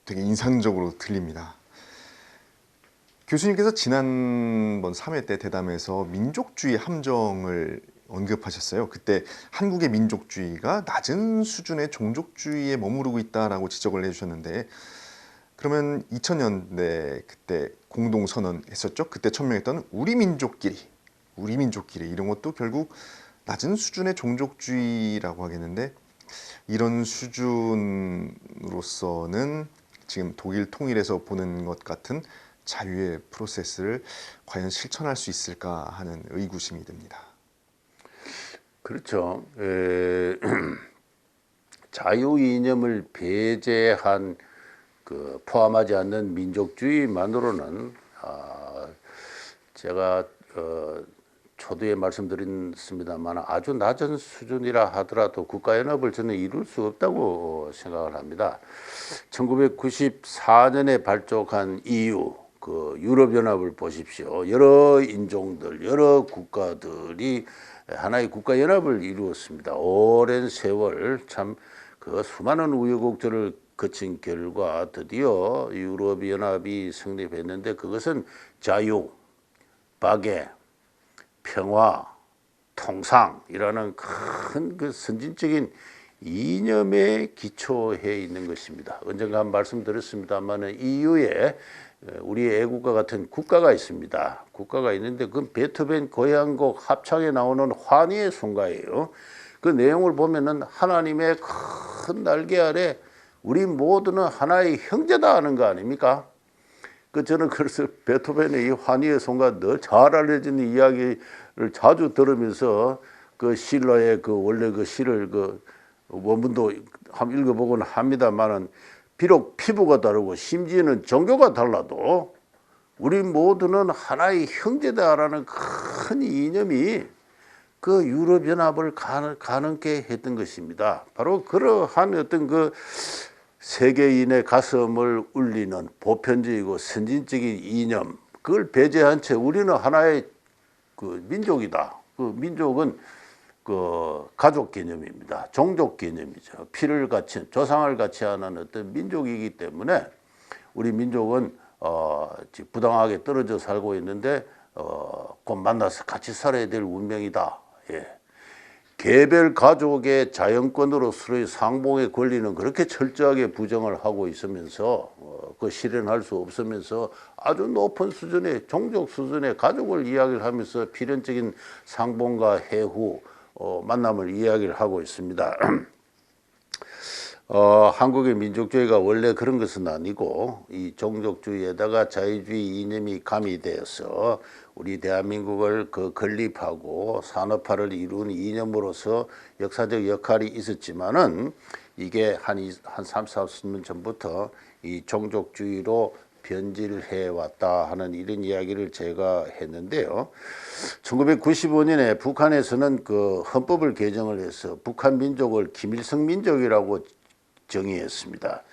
되게 인상적으로 들립니다. 교수님께서 지난번 3회 때 대담에서 민족주의 함정을 언급하셨어요. 그때 한국의 민족주의가 낮은 수준의 종족주의에 머무르고 있다라고 지적을 해주셨는데, 그러면 2000년대 그때 공동선언 했었죠. 그때 천명했던 우리 민족끼리 이런 것도 결국 낮은 수준의 종족주의라고 하겠는데, 이런 수준으로서는 지금 독일 통일에서 보는 것 같은 자유의 프로세스를 과연 실천할 수 있을까 하는 의구심이 듭니다.
그렇죠. 자유 이념을 배제한 포함하지 않는 민족주의만으로는 제가 초두에 말씀드렸습니다만 아주 낮은 수준이라 하더라도 국가연합을 저는 이룰 수 없다고 생각을 합니다. 1994년에 발족한 EU, 유럽연합을 보십시오. 여러 인종들, 여러 국가들이 하나의 국가연합을 이루었습니다. 오랜 세월 참 수많은 우여곡절을 거친 결과 드디어 유럽연합이 성립했는데, 그것은 자유, 박애, 평화, 통상이라는 큰 선진적인 이념에 기초해 있는 것입니다. 언젠가 한 말씀드렸습니다만 이후에 우리 애국가 같은 국가가 있습니다. 국가가 있는데 그 베토벤 고향곡 합창에 나오는 환희의 순가예요. 그 내용을 보면은 하나님의 큰 날개 아래 우리 모두는 하나의 형제다 하는 거 아닙니까? 저는 그래서 베토벤의 이 환희의 순가 늘 잘 알려진 이야기를 자주 들으면서 그 실러의 그 원래 그 시를 그 원문도 한번 읽어보곤 합니다만은 비록 피부가 다르고 심지어는 종교가 달라도 우리 모두는 하나의 형제다라는 큰 이념이 그 유럽연합을 가능케 했던 것입니다. 바로 그러한 어떤 그 세계인의 가슴을 울리는 보편적이고 선진적인 이념, 그걸 배제한 채 우리는 하나의 그 민족이다. 그 민족은 그 가족 개념입니다. 종족 개념이죠. 피를 갖춘 조상을 같이 하는 어떤 민족이기 때문에 우리 민족은 부당하게 떨어져 살고 있는데 곧 만나서 같이 살아야 될 운명이다. 예. 개별 가족의 자연권으로 서로의 상봉의 권리는 그렇게 철저하게 부정을 하고 있으면서 그 실현할 수 없으면서 아주 높은 수준의 종족 수준의 가족을 이야기를 하면서 필연적인 상봉과 해후 만남을 이야기를 하고 있습니다. 한국의 민족주의가 원래 그런 것은 아니고 이 종족주의에다가 자유주의 이념이 가미되어서 우리 대한민국을 그 건립하고 산업화를 이룬 이념으로서 역사적 역할이 있었지만은 이게 한 3, 40년 전부터 이 종족주의로 변질해 왔다 하는 이런 이야기를 제가 했는데요. 1995년에 북한에서는 그 헌법을 개정을 해서 북한 민족을 김일성 민족이라고 정의했습니다.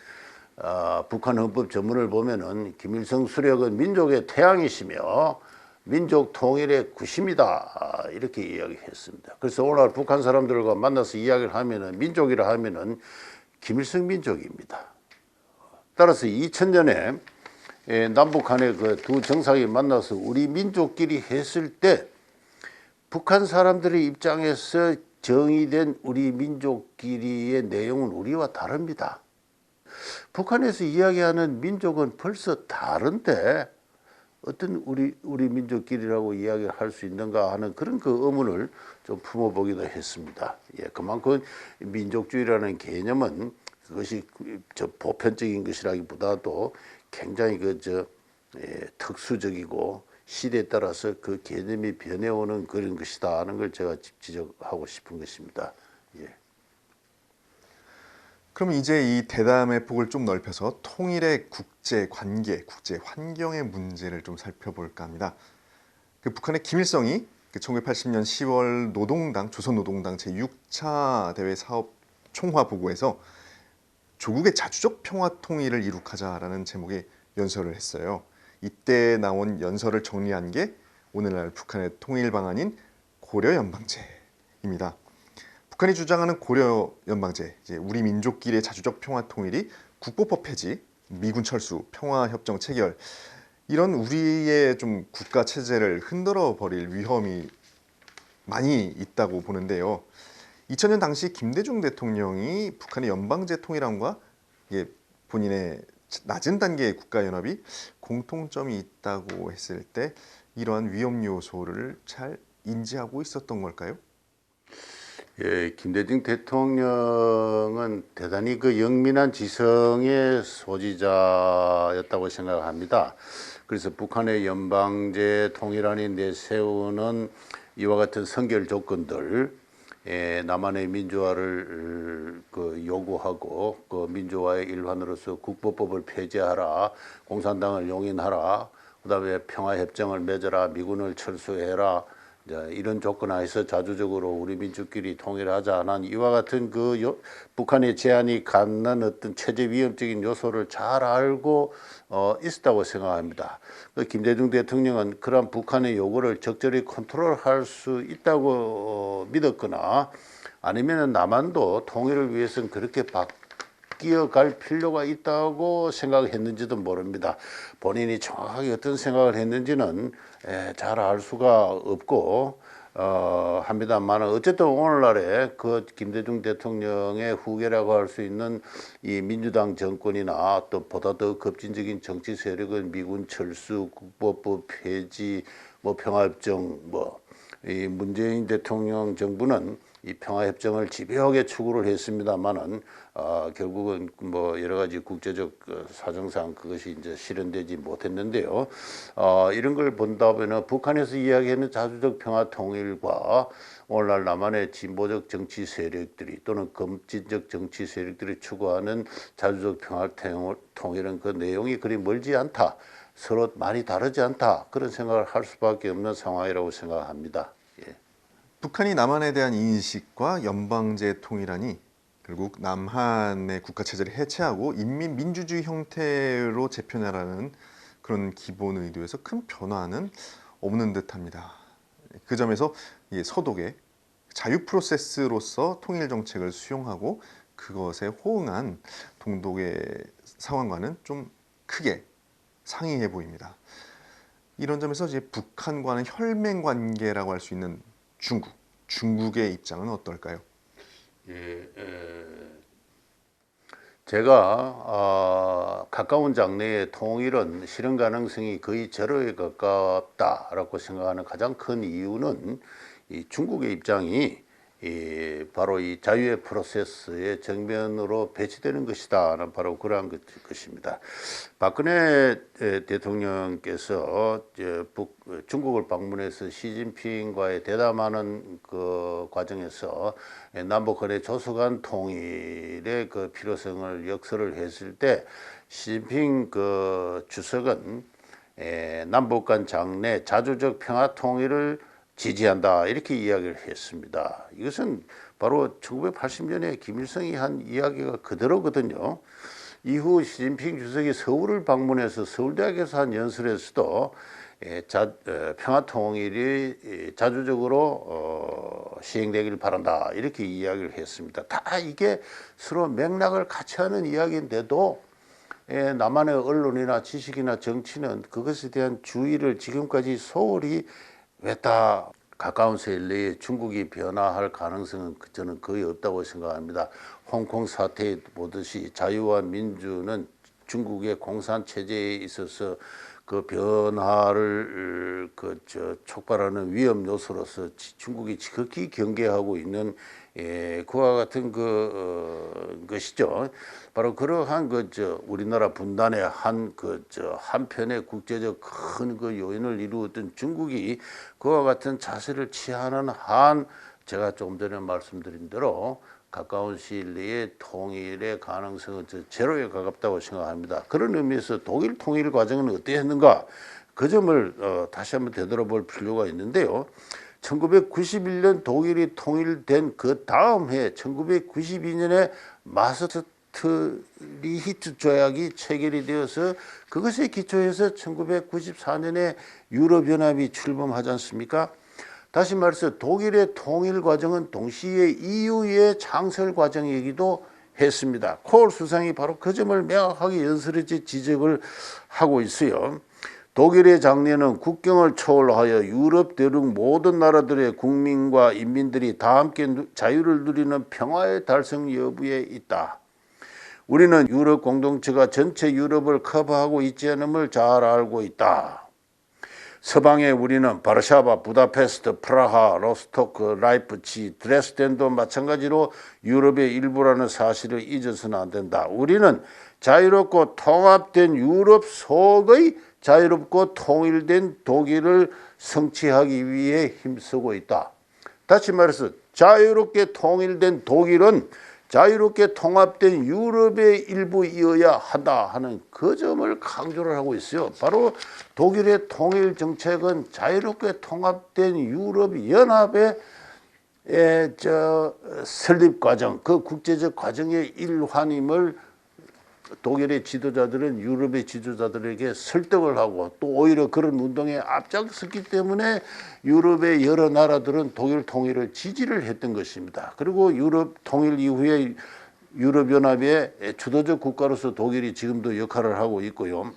북한 헌법 전문을 보면은 김일성 수령은 민족의 태양이시며 민족 통일의 구심이다 이렇게 이야기했습니다. 그래서 오늘 북한 사람들과 만나서 이야기를 하면은 민족이라 하면은 김일성 민족입니다. 따라서 2000년에 남북한의 그 두 정상이 만나서 우리 민족끼리 했을 때 북한 사람들의 입장에서 정의된 우리 민족끼리의 내용은 우리와 다릅니다. 북한에서 이야기하는 민족은 벌써 다른데 어떤 우리 민족끼리라고 이야기를 할 수 있는가 하는 그런 그 의문을 좀 품어보기도 했습니다. 예, 그만큼 민족주의라는 개념은 그것이 저 보편적인 것이라기보다도 굉장히 특수적이고 시대에 따라서 그 개념이 변해오는 그런 것이다 하는 걸 제가 지적하고 싶은 것입니다. 예.
그러면 이제 이 대담의 폭을 좀 넓혀서 통일의 국제 관계, 국제 환경의 문제를 좀 살펴볼까 합니다. 그 북한의 김일성이 그 1980년 10월 노동당, 조선노동당 제6차 대회 사업 총화 보고에서 조국의 자주적 평화 통일을 이룩하자라는 제목의 연설을 했어요. 이때 나온 연설을 정리한 게 오늘날 북한의 통일 방안인 고려연방제입니다. 북한이 주장하는 고려연방제, 이제 우리 민족끼리의 자주적 평화 통일이 국보법 폐지, 미군 철수, 평화협정 체결 이런 우리의 좀 국가 체제를 흔들어 버릴 위험이 많이 있다고 보는데요. 2000년 당시 김대중 대통령이 북한의 연방제 통일함과 본인의 낮은 단계의 국가연합이 공통점이 있다고 했을 때 이러한 위험 요소를 잘 인지하고 있었던 걸까요?
예, 김대중 대통령은 대단히 그 영민한 지성의 소지자였다고 생각합니다. 그래서 북한의 연방제 통일안이 내세우는 이와 같은 선결 조건들, 남한의 민주화를 요구하고 그 민주화의 일환으로서 국보법을 폐지하라, 공산당을 용인하라, 그다음에 평화협정을 맺어라, 미군을 철수해라. 이런 조건 하에서 자주적으로 우리 민족끼리 통일하자는 이와 같은 북한의 제안이 갖는 어떤 체제 위험적인 요소를 잘 알고 있었다고 생각합니다. 김대중 대통령은 그런 북한의 요구를 적절히 컨트롤할 수 있다고 믿었거나 아니면 남한도 통일을 위해서는 그렇게 바뀌어갈 필요가 있다고 생각했는지도 모릅니다. 본인이 정확하게 어떤 생각을 했는지는 잘 알 수가 없고 합니다만 어쨌든 오늘날에 그 김대중 대통령의 후계라고 할 수 있는 이 민주당 정권이나 또 보다 더 급진적인 정치 세력은 미군 철수, 국보법 폐지, 뭐 평화협정, 뭐 이 문재인 대통령 정부는 이 평화협정을 집요하게 추구를 했습니다만은 결국은 뭐 여러 가지 국제적 사정상 그것이 이제 실현되지 못했는데요. 이런 걸 본다 보면 북한에서 이야기하는 자주적 평화 통일과 오늘날 남한의 진보적 정치 세력들이 또는 검진적 정치 세력들이 추구하는 자주적 평화 통일은 그 내용이 그리 멀지 않다. 서로 많이 다르지 않다. 그런 생각을 할 수밖에 없는 상황이라고 생각합니다. 예.
북한이 남한에 대한 인식과 연방제 통일하니 결국 남한의 국가 체제를 해체하고 인민민주주의 형태로 재편하라는 그런 기본 의도에서 큰 변화는 없는 듯합니다. 그 점에서 서독의 자유 프로세스로서 통일 정책을 수용하고 그것에 호응한 동독의 상황과는 좀 크게 상이해 보입니다. 이런 점에서 이제 북한과는 혈맹 관계라고 할 수 있는 중국의 입장은 어떨까요?
예, 제가 가까운 장래의 통일은 실현 가능성이 거의 제로에 가깝다라고 생각하는 가장 큰 이유는 이 중국의 입장이 바로 이 자유의 프로세스의 정면으로 배치되는 것이다는 바로 그러한 것입니다. 박근혜 대통령께서 중국을 방문해서 시진핑과의 대담하는 그 과정에서 남북 간의 조속한 통일의 그 필요성을 역설을 했을 때 시진핑 그 주석은 남북 간 장래 자주적 평화 통일을 지지한다 이렇게 이야기를 했습니다. 이것은 바로 1980년에 김일성이 한 이야기가 그대로거든요. 이후 시진핑 주석이 서울을 방문해서 서울대학에서 한 연설에서도 평화통일이 자주적으로 시행되길 바란다 이렇게 이야기를 했습니다. 다 이게 서로 맥락을 같이 하는 이야기인데도 남한의 언론이나 지식이나 정치는 그것에 대한 주의를 지금까지 소홀히 왜다 가까운 세일 내에 중국이 변화할 가능성은 저는 거의 없다고 생각합니다. 홍콩 사태에 보듯이 자유와 민주는 중국의 공산 체제에 있어서 그 변화를 촉발하는 위험 요소로서 중국이 지극히 경계하고 있는 그와 같은 것이죠. 바로 그러한 우리나라 분단의 한편의 국제적 큰 그 요인을 이루었던 중국이 그와 같은 자세를 취하는 한 제가 조금 전에 말씀드린 대로 가까운 시일 내에 통일의 가능성은 제로에 가깝다고 생각합니다. 그런 의미에서 독일 통일 과정은 어땠는가 그 점을 다시 한번 되돌아볼 필요가 있는데요. 1991년 독일이 통일된 그 다음 해 1992년에 마스트리히트 조약이 체결이 되어서 그것에 기초해서 1994년에 유럽연합이 출범하지 않습니까? 다시 말해서 독일의 통일 과정은 동시에 EU의 창설 과정이기도 했습니다. 코올 수상이 바로 그 점을 명확하게 연설에서 지적을 하고 있어요. 독일의 장래는 국경을 초월하여 유럽 대륙 모든 나라들의 국민과 인민들이 다 함께 자유를 누리는 평화의 달성 여부에 있다. 우리는 유럽 공동체가 전체 유럽을 커버하고 있지 않음을 잘 알고 있다. 서방에 우리는 바르샤바, 부다페스트, 프라하, 로스토크, 라이프치, 드레스덴도 마찬가지로 유럽의 일부라는 사실을 잊어서는 안 된다. 우리는 자유롭고 통합된 유럽 속의 자유롭고 통일된 독일을 성취하기 위해 힘쓰고 있다. 다시 말해서 자유롭게 통일된 독일은 자유롭게 통합된 유럽의 일부이어야 한다 하는 그 점을 강조를 하고 있어요. 바로 독일의 통일 정책은 자유롭게 통합된 유럽 연합의 설립 과정, 그 국제적 과정의 일환임을 독일의 지도자들은 유럽의 지도자들에게 설득을 하고 또 오히려 그런 운동에 앞장섰기 때문에 유럽의 여러 나라들은 독일 통일을 지지를 했던 것입니다. 그리고 유럽 통일 이후에 유럽연합의 주도적 국가로서 독일이 지금도 역할을 하고 있고요.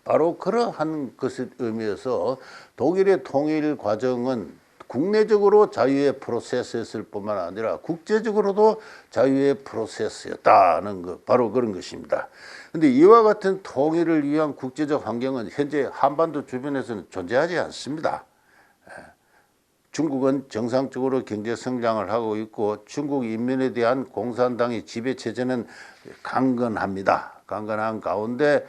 바로 그러한 것을 의미해서 독일의 통일 과정은 국내적으로 자유의 프로세스였을 뿐만 아니라 국제적으로도 자유의 프로세스였다는 것, 바로 그런 것입니다. 그런데 이와 같은 통일을 위한 국제적 환경은 현재 한반도 주변에서는 존재하지 않습니다. 중국은 정상적으로 경제 성장을 하고 있고 중국 인민에 대한 공산당의 지배 체제는 강건합니다. 강건한 가운데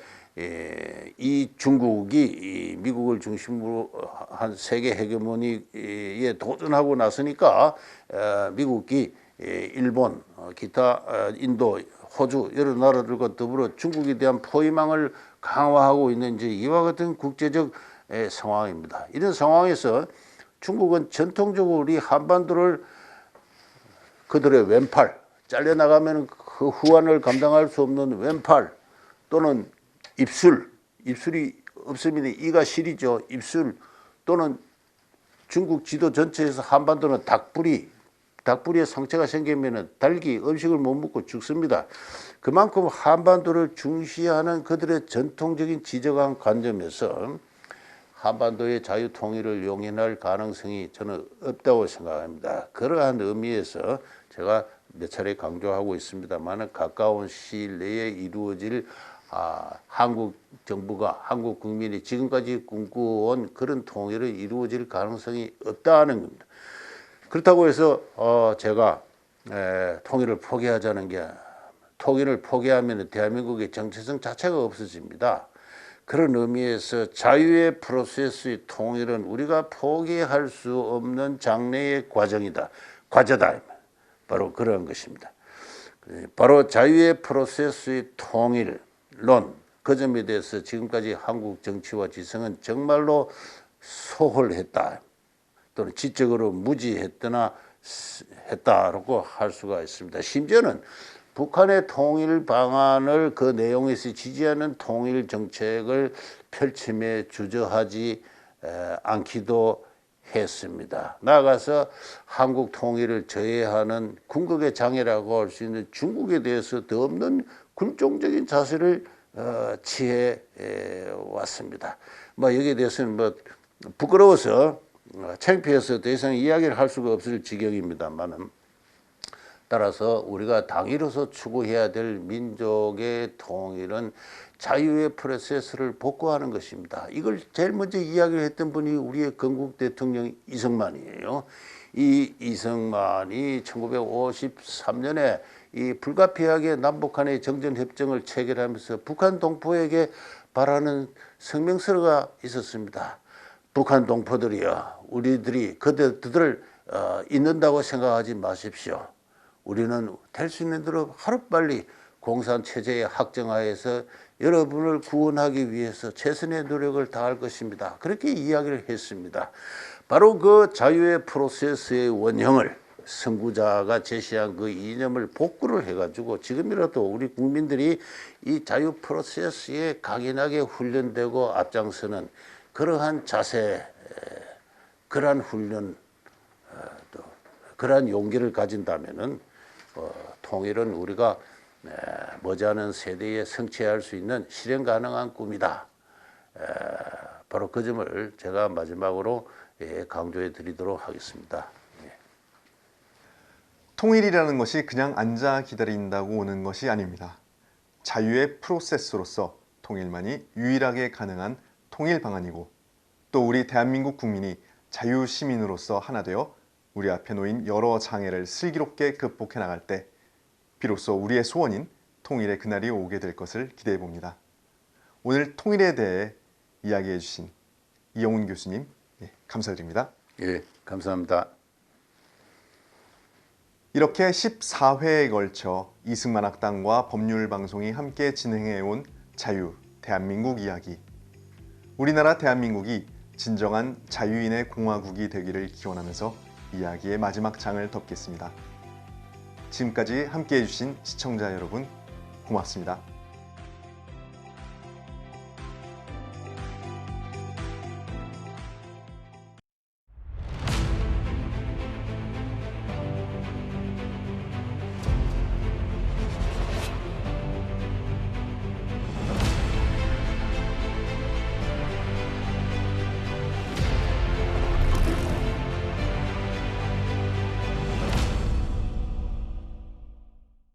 이 중국이 미국을 중심으로 한 세계 헤게모니에 도전하고 나서니까 미국이 일본, 기타 인도, 호주 여러 나라들과 더불어 중국에 대한 포위망을 강화하고 있는 이제 이와 같은 국제적 상황입니다. 이런 상황에서 중국은 전통적으로 우리 한반도를 그들의 왼팔, 잘려나가면 그 후환을 감당할 수 없는 왼팔 또는 입술이 없으면 이가 시리죠. 입술 또는 중국 지도 전체에서 한반도는 닭뿌리에 상처가 생기면 닭이 음식을 못 먹고 죽습니다. 그만큼 한반도를 중시하는 그들의 전통적인 지적한 관점에서 한반도의 자유 통일을 용인할 가능성이 저는 없다고 생각합니다. 그러한 의미에서 제가 몇 차례 강조하고 있습니다만 가까운 시일 내에 이루어질 한국 정부가 한국 국민이 지금까지 꿈꿔온 그런 통일이 이루어질 가능성이 없다는 겁니다. 그렇다고 해서 제가 통일을 포기하자는 게 통일을 포기하면 대한민국의 정체성 자체가 없어집니다. 그런 의미에서 자유의 프로세스의 통일은 우리가 포기할 수 없는 장래의 과제다. 바로 그런 것입니다. 바로 자유의 프로세스의 통일론, 그 점에 대해서 지금까지 한국 정치와 지성은 정말로 소홀했다 또는 지적으로 무지했다고 할 수가 있습니다. 심지어는 북한의 통일 방안을 그 내용에서 지지하는 통일 정책을 펼침에 주저하지 않기도 했습니다. 나아가서 한국 통일을 저해하는 궁극의 장애라고 할 수 있는 중국에 대해서 더 없는 굴종적인 자세를 취해 왔습니다. 여기에 대해서는 부끄러워서 창피해서 더 이상 이야기를 할 수가 없을 지경입니다만은. 따라서 우리가 당일로서 추구해야 될 민족의 통일은 자유의 프로세스를 복구하는 것입니다. 이걸 제일 먼저 이야기를 했던 분이 우리의 건국 대통령 이승만이에요. 이 이승만이 1953년에 이 불가피하게 남북한의 정전협정을 체결하면서 북한 동포에게 바라는 성명서가 있었습니다. 북한 동포들이여, 우리들이 그들을 잊는다고 생각하지 마십시오. 우리는 될 수 있는 대로 하루빨리 공산체제의 확정하에서 여러분을 구원하기 위해서 최선의 노력을 다할 것입니다. 그렇게 이야기를 했습니다. 바로 그 자유의 프로세스의 원형을 선구자가 제시한 그 이념을 복구를 해가지고 지금이라도 우리 국민들이 이 자유 프로세스에 강인하게 훈련되고 앞장서는 그러한 자세, 그러한 훈련, 또 그러한 용기를 가진다면은 통일은 우리가 머지않은 세대에 성취할 수 있는 실현 가능한 꿈이다. 바로 그 점을 제가 마지막으로 강조해 드리도록 하겠습니다.
통일이라는 것이 그냥 앉아 기다린다고 오는 것이 아닙니다. 자유의 프로세스로서 통일만이 유일하게 가능한 통일 방안이고 또 우리 대한민국 국민이 자유시민으로서 하나 되어 우리 앞에 놓인 여러 장애를 슬기롭게 극복해 나갈 때 비로소 우리의 소원인 통일의 그날이 오게 될 것을 기대해 봅니다. 오늘 통일에 대해 이야기해 주신 이영훈 교수님 감사드립니다.
예, 감사합니다.
이렇게 14회에 걸쳐 이승만 학당과 법률방송이 함께 진행해온 자유, 대한민국 이야기. 우리나라 대한민국이 진정한 자유인의 공화국이 되기를 기원하면서 이야기의 마지막 장을 덮겠습니다. 지금까지 함께해 주신 시청자 여러분 고맙습니다.